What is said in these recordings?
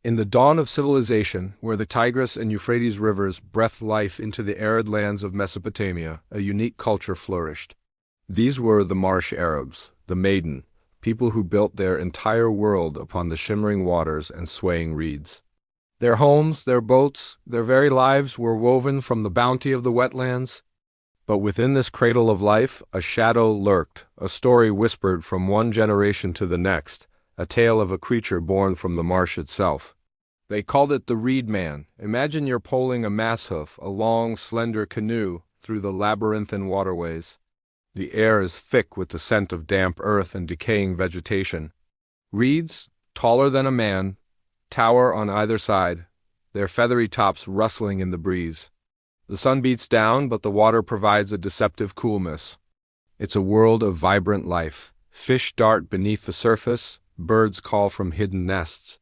In the dawn of civilization, where the Tigris and Euphrates rivers breathed life into the arid lands of Mesopotamia, a unique culture flourished. These were the Marsh Arabs, the Maiden, people who built their entire world upon the shimmering waters and swaying reeds. Their homes, their boats, their very lives were woven from the bounty of the wetlands. But within this cradle of life, a shadow lurked, a story whispered from one generation to the next, a tale of a creature born from the marsh itself. They called it the Reed Man. Imagine you're poling a masshoof, a long, slender canoe, through the labyrinthine waterways. The air is thick with the scent of damp earth and decaying vegetation. Reeds, taller than a man, tower on either side, their feathery tops rustling in the breeze. The sun beats down, but the water provides a deceptive coolness. It's a world of vibrant life. Fish dart beneath the surface, birds call from hidden nests.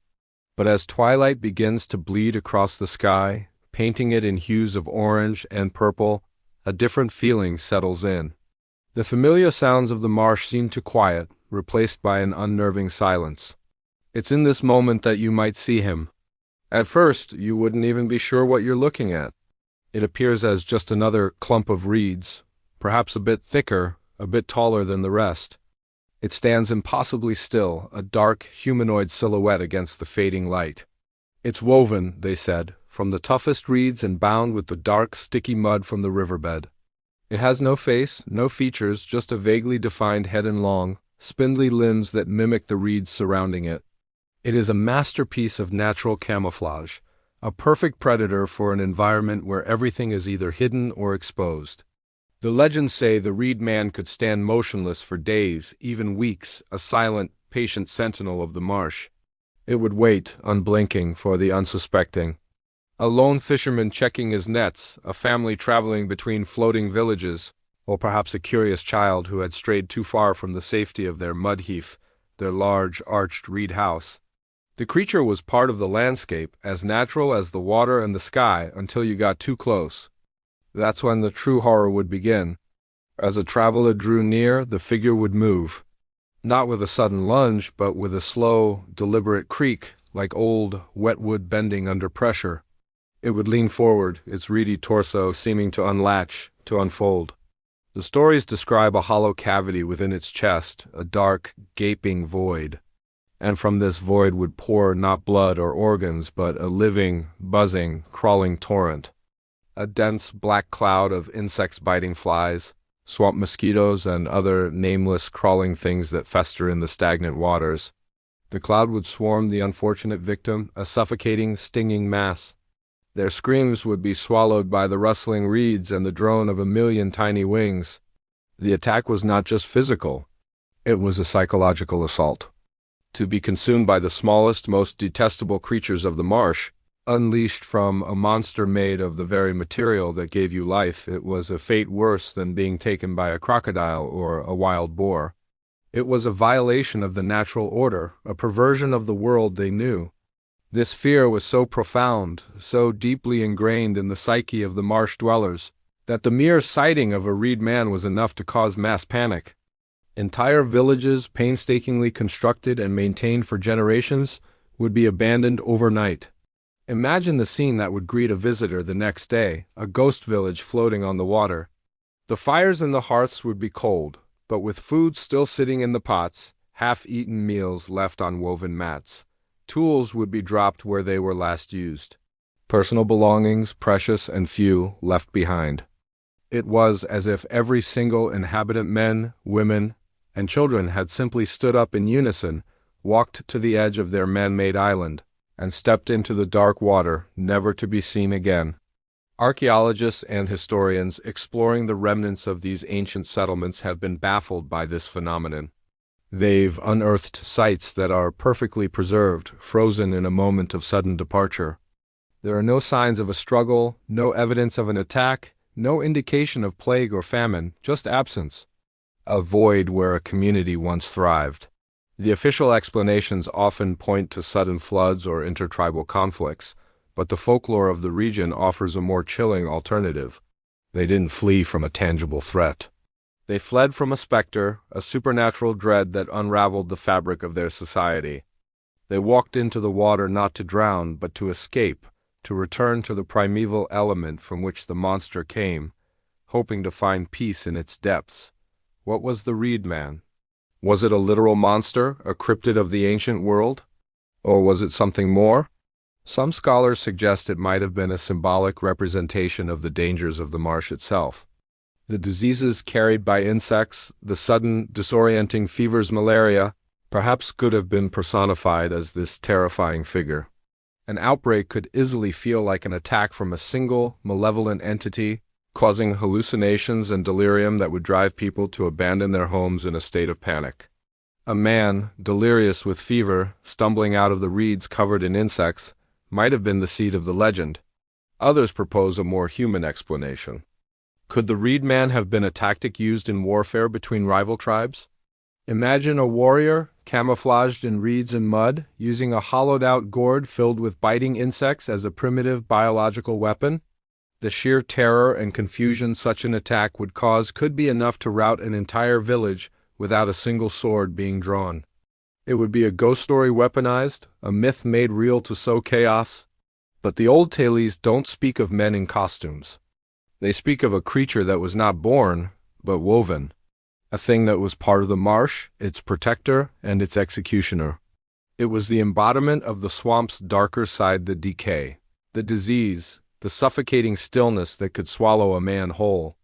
But as twilight begins to bleed across the sky, painting it in hues of orange and purple, a different feeling settles in. The familiar sounds of the marsh seem to quiet, replaced by an unnerving silence. It's in this moment that you might see him. At first, you wouldn't even be sure what you're looking at. It appears as just another clump of reeds, perhaps a bit thicker, a bit taller than the rest. It stands impossibly still, a dark, humanoid silhouette against the fading light. It's woven, they said, from the toughest reeds and bound with the dark, sticky mud from the riverbed. It has no face, no features, just a vaguely defined head and long, spindly limbs that mimic the reeds surrounding it. It is a masterpiece of natural camouflage, a perfect predator for an environment where everything is either hidden or exposed. The legends say the Reed Man could stand motionless for days, even weeks, a silent, patient sentinel of the marsh. It would wait, unblinking, for the unsuspecting. A lone fisherman checking his nets, a family traveling between floating villages, or perhaps a curious child who had strayed too far from the safety of their mud heath, their large, arched reed house. The creature was part of the landscape, as natural as the water and the sky, until you got too close. That's when the true horror would begin. As a traveler drew near, the figure would move. Not with a sudden lunge, but with a slow, deliberate creak, like old, wet wood bending under pressure. It would lean forward, its reedy torso seeming to unlatch, to unfold. The stories describe a hollow cavity within its chest, a dark, gaping void. And from this void would pour not blood or organs, but a living, buzzing, crawling torrent. A dense black cloud of insects biting flies, swamp mosquitoes, and other nameless crawling things that fester in the stagnant waters. The cloud would swarm the unfortunate victim, a suffocating, stinging mass. Their screams would be swallowed by the rustling reeds and the drone of a million tiny wings. The attack was not just physical. It was a psychological assault. To be consumed by the smallest, most detestable creatures of the marsh, unleashed from a monster made of the very material that gave you life, it was a fate worse than being taken by a crocodile or a wild boar. It was a violation of the natural order, a perversion of the world they knew. This fear was so profound, so deeply ingrained in the psyche of the marsh dwellers, that the mere sighting of a Reed Man was enough to cause mass panic. Entire villages, painstakingly constructed and maintained for generations, would be abandoned overnight. Imagine the scene that would greet a visitor the next day, a ghost village floating on the water. The fires in the hearths would be cold, but with food still sitting in the pots, half-eaten meals left on woven mats. Tools would be dropped where they were last used. Personal belongings, precious and few, left behind. It was as if every single inhabitant, men, women, and children had simply stood up in unison, walked to the edge of their man-made island, and stepped into the dark water, never to be seen again. Archaeologists and historians exploring the remnants of these ancient settlements have been baffled by this phenomenon. They've unearthed sites that are perfectly preserved, frozen in a moment of sudden departure. There are no signs of a struggle, no evidence of an attack, no indication of plague or famine, just absence. A void where a community once thrived. The official explanations often point to sudden floods or intertribal conflicts, but the folklore of the region offers a more chilling alternative. They didn't flee from a tangible threat. They fled from a specter, a supernatural dread that unraveled the fabric of their society. They walked into the water not to drown, but to escape, to return to the primeval element from which the monster came, hoping to find peace in its depths. What was the Reed Man? Was it a literal monster, a cryptid of the ancient world? Or was it something more? Some scholars suggest it might have been a symbolic representation of the dangers of the marsh itself. The diseases carried by insects, the sudden, disorienting fevers, malaria, perhaps could have been personified as this terrifying figure. An outbreak could easily feel like an attack from a single, malevolent entity, causing hallucinations and delirium that would drive people to abandon their homes in a state of panic. A man, delirious with fever, stumbling out of the reeds covered in insects, might have been the seed of the legend. Others propose a more human explanation. Could the Reed Man have been a tactic used in warfare between rival tribes? Imagine a warrior, camouflaged in reeds and mud, using a hollowed-out gourd filled with biting insects as a primitive biological weapon. The sheer terror and confusion such an attack would cause could be enough to rout an entire village without a single sword being drawn. It would be a ghost story weaponized, a myth made real to sow chaos. But the old tales don't speak of men in costumes. They speak of a creature that was not born, but woven. A thing that was part of the marsh, its protector, and its executioner. It was the embodiment of the swamp's darker side, the decay, the disease, the suffocating stillness that could swallow a man whole.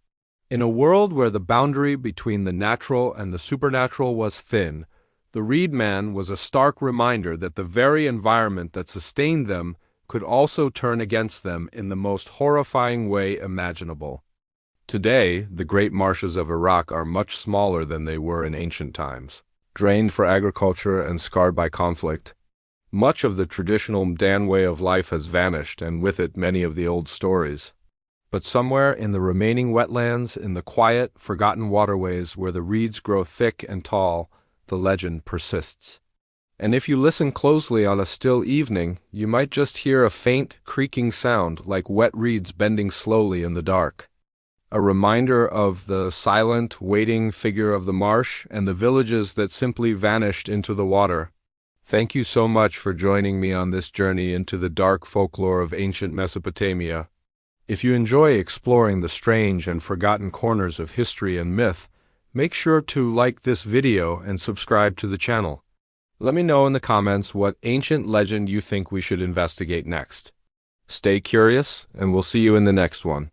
In a world where the boundary between the natural and the supernatural was thin, the Reed Man was a stark reminder that the very environment that sustained them could also turn against them in the most horrifying way imaginable. Today, the great marshes of Iraq are much smaller than they were in ancient times, drained for agriculture and scarred by conflict. Much of the traditional Dan way of life has vanished, and with it many of the old stories. But somewhere in the remaining wetlands, in the quiet, forgotten waterways where the reeds grow thick and tall, the legend persists. And if you listen closely on a still evening, you might just hear a faint, creaking sound like wet reeds bending slowly in the dark. A reminder of the silent, waiting figure of the marsh and the villages that simply vanished into the water. Thank you so much for joining me on this journey into the dark folklore of ancient Mesopotamia. If you enjoy exploring the strange and forgotten corners of history and myth, make sure to like this video and subscribe to the channel. Let me know in the comments what ancient legend you think we should investigate next. Stay curious, and we'll see you in the next one.